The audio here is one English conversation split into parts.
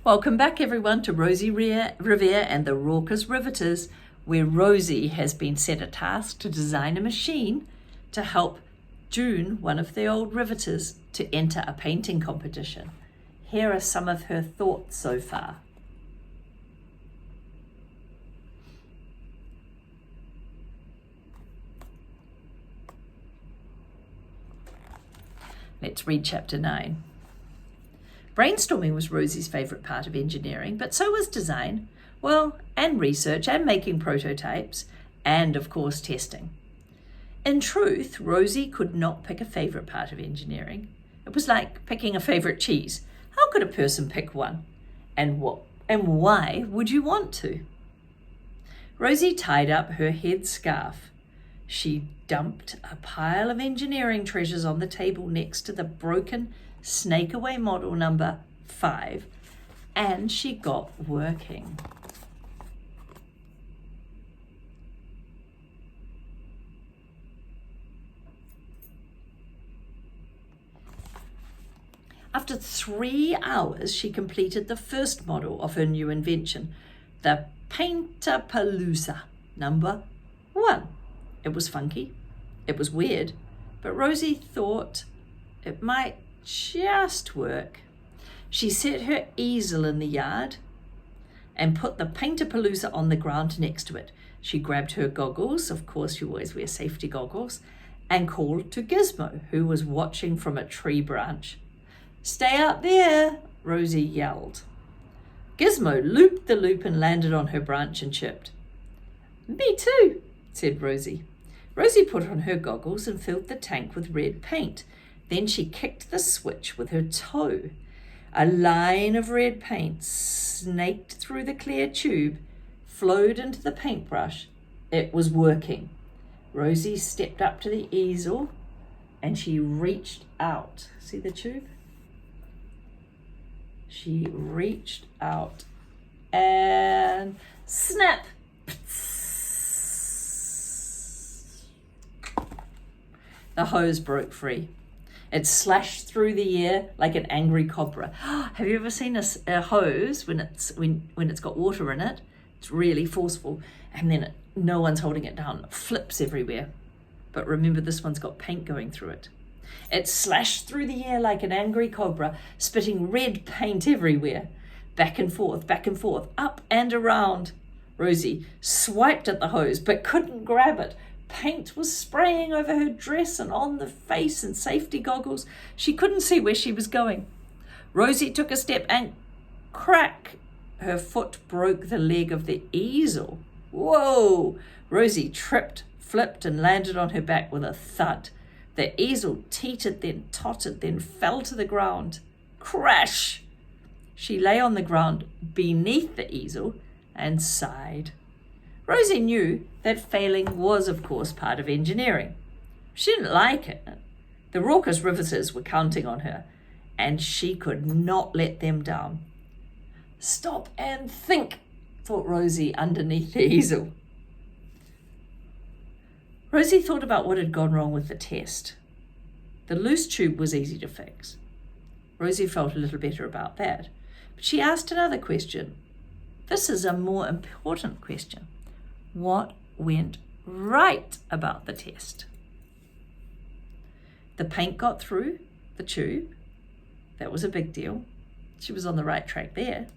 Welcome back everyone to Rosie Revere and the Raucous Riveters, where Rosie has been set a task to design a machine to help June, one of the old Riveters, to enter a painting competition. Here are some of her thoughts so far. Let's read chapter 9. Brainstorming was Rosie's favourite part of engineering, but so was design, and research and making prototypes, and of course testing. In truth, Rosie could not pick a favourite part of engineering. It was like picking a favourite cheese. How could a person pick one? And why would you want to? Rosie tied up her head scarf. She dumped a pile of engineering treasures on the table next to the broken Snakeaway model number 5, and she got working. After 3 hours, she completed the first model of her new invention, the Paintapalooza number 1. It was funky, it was weird, but Rosie thought it might just work. She set her easel in the yard and put the Paintapalooza on the ground next to it. She grabbed her goggles, of course you always wear safety goggles, and called to Gizmo, who was watching from a tree branch. "Stay up there," Rosie yelled. Gizmo looped the loop and landed on her branch and chirped. "Me too," said Rosie. Rosie put on her goggles and filled the tank with red paint. Then she kicked the switch with her toe. A line of red paint snaked through the clear tube, flowed into the paintbrush. It was working. Rosie stepped up to the easel and she reached out. See the tube? She reached out and snap! The hose broke free. It slashed through the air like an angry cobra. Have you ever seen a hose when it's got water in it? It's really forceful, and then no one's holding it down. It flips everywhere. But remember, this one's got paint going through it. It slashed through the air like an angry cobra, spitting red paint everywhere. Back and forth, up and around. Rosie swiped at the hose but couldn't grab it. Paint was spraying over her dress and on the face and safety goggles. She couldn't see where she was going. Rosie took a step and crack! Her foot broke the leg of the easel. Whoa! Rosie tripped, flipped, and landed on her back with a thud. The easel teetered, then tottered, then fell to the ground. Crash! She lay on the ground beneath the easel and sighed. Rosie knew that failing was, of course, part of engineering. She didn't like it. The Raucous Riveters were counting on her, and she could not let them down. Stop and think, thought Rosie underneath the easel. Rosie thought about what had gone wrong with the test. The loose tube was easy to fix. Rosie felt a little better about that, but she asked another question. This is a more important question. What went right about the test? The paint got through the tube. That was a big deal. She was on the right track there.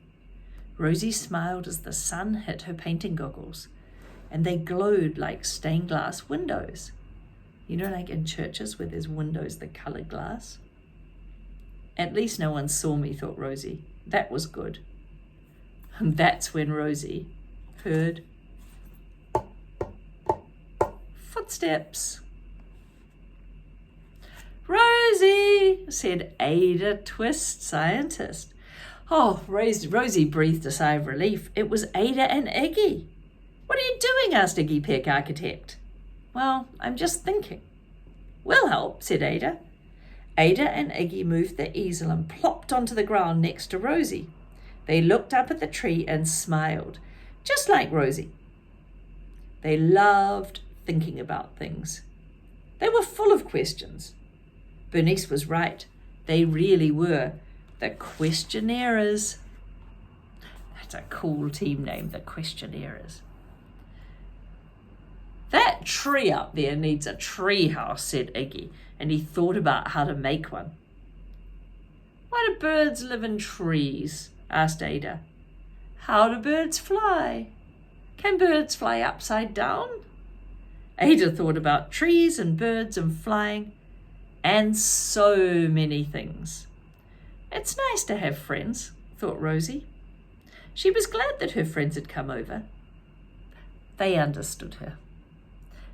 Rosie smiled as the sun hit her painting goggles, and they glowed like stained glass windows. You know, like in churches where there's windows that colour glass? At least no one saw me, thought Rosie. That was good. And that's when Rosie heard footsteps. "Rosie," said Ada Twist, scientist. Oh, Rosie breathed a sigh of relief. It was Ada and Iggy. "What are you doing?" asked Iggy Peck, architect. "Well, I'm just thinking." "We'll help," said Ada. Ada and Iggy moved the easel and plopped onto the ground next to Rosie. They looked up at the tree and smiled, just like Rosie. They loved thinking about things. They were full of questions. Bernice was right. They really were the questionnaires. That's a cool team name, the Questionnaires. That tree up there needs a tree house, said Iggy, and he thought about how to make one. Why do birds live in trees? Asked Ada. How do birds fly? Can birds fly upside down? Ada thought about trees and birds and flying and so many things. It's nice to have friends, thought Rosie. She was glad that her friends had come over. They understood her.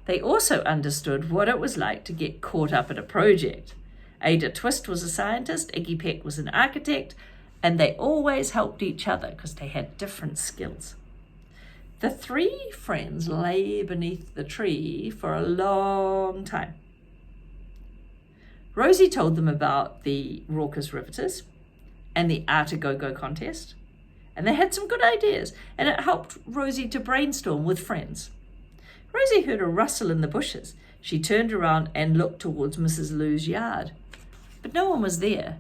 They also understood what it was like to get caught up in a project. Ada Twist was a scientist, Iggy Peck was an architect, and they always helped each other because they had different skills. The three friends lay beneath the tree for a long time. Rosie told them about the Raucous Riveters and the Art-A-Go-Go contest, and they had some good ideas, and it helped Rosie to brainstorm with friends. Rosie heard a rustle in the bushes. She turned around and looked towards Mrs. Lou's yard, but no one was there.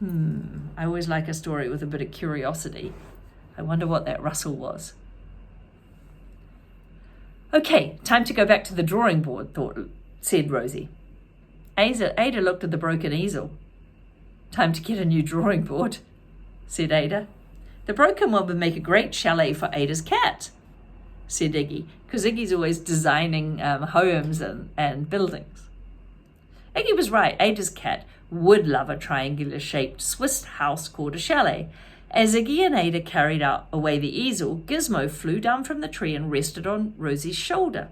I always like a story with a bit of curiosity. I wonder what that rustle was. Okay, time to go back to the drawing board, said Rosie. Ada looked at the broken easel. Time to get a new drawing board, said Ada. The broken one would make a great chalet for Ada's cat, said Iggy, because Iggy's always designing homes and buildings. Iggy was right. Ada's cat would love a triangular-shaped Swiss house called a chalet. As Iggy and Ada carried away the easel, Gizmo flew down from the tree and rested on Rosie's shoulder.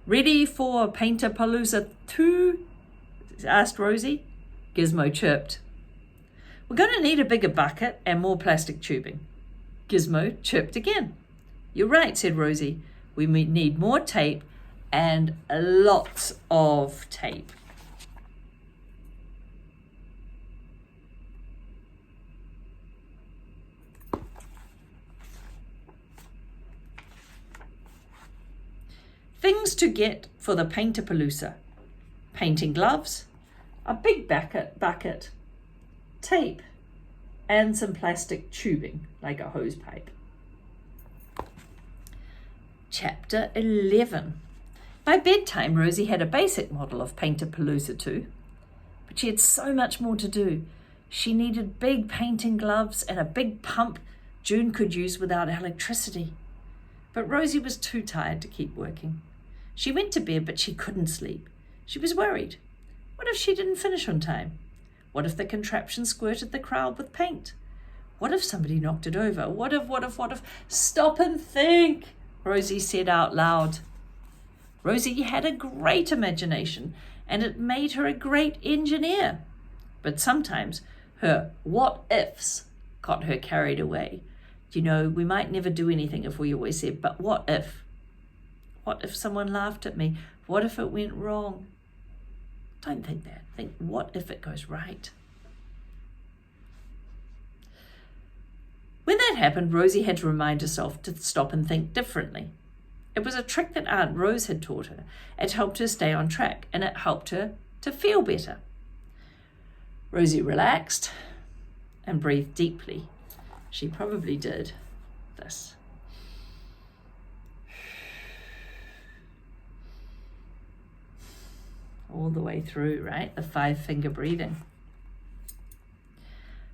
Ready for Painter-Palooza 2? asked Rosie. Gizmo chirped. We're going to need a bigger bucket and more plastic tubing. Gizmo chirped again. You're right, said Rosie. We need more tape and lots of tape. Things to get for the Painter-Palooza. Painting gloves, a big bucket, tape, and some plastic tubing, like a hose pipe. Chapter 11. By bedtime, Rosie had a basic model of Painter-Palooza 2, but she had so much more to do. She needed big painting gloves and a big pump June could use without electricity. But Rosie was too tired to keep working. She went to bed, but she couldn't sleep. She was worried. What if she didn't finish on time? What if the contraption squirted the crowd with paint? What if somebody knocked it over? What if? Stop and think, Rosie said out loud. Rosie had a great imagination, and it made her a great engineer. But sometimes her what-ifs got her carried away. You know, we might never do anything if we always said, but what if? What if someone laughed at me? What if it went wrong? Don't think that. Think, what if it goes right? When that happened, Rosie had to remind herself to stop and think differently. It was a trick that Aunt Rose had taught her. It helped her stay on track, and it helped her to feel better. Rosie relaxed and breathed deeply. She probably did this. All the way through, right? The 5-finger breathing.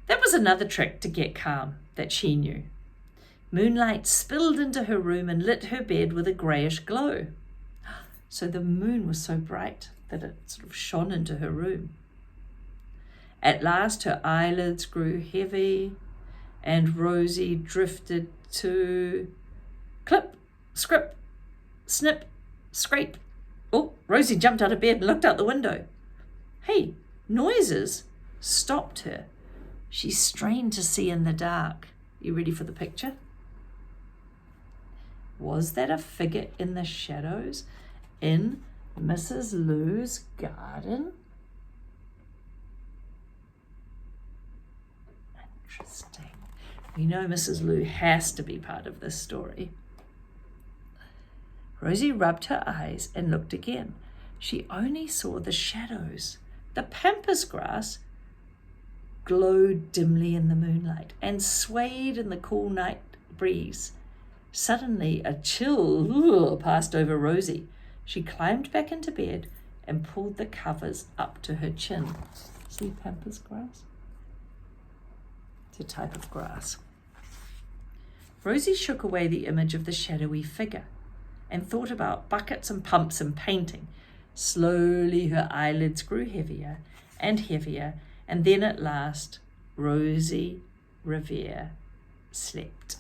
That was another trick to get calm that she knew. Moonlight spilled into her room and lit her bed with a greyish glow. So the moon was so bright that it sort of shone into her room. At last her eyelids grew heavy and Rosie drifted to clip, scrip, snip, scrape. Oh, Rosie jumped out of bed and looked out the window. Hey, noises stopped her. She strained to see in the dark. You ready for the picture? Was that a figure in the shadows in Mrs. Lou's garden? Interesting. We know Mrs. Lou has to be part of this story. Rosie rubbed her eyes and looked again. She only saw the shadows. The pampas grass glowed dimly in the moonlight and swayed in the cool night breeze. Suddenly, a chill passed over Rosie. She climbed back into bed and pulled the covers up to her chin. See pampas grass? It's a type of grass. Rosie shook away the image of the shadowy figure and thought about buckets and pumps and painting. Slowly her eyelids grew heavier and heavier, and then at last Rosie Revere slept.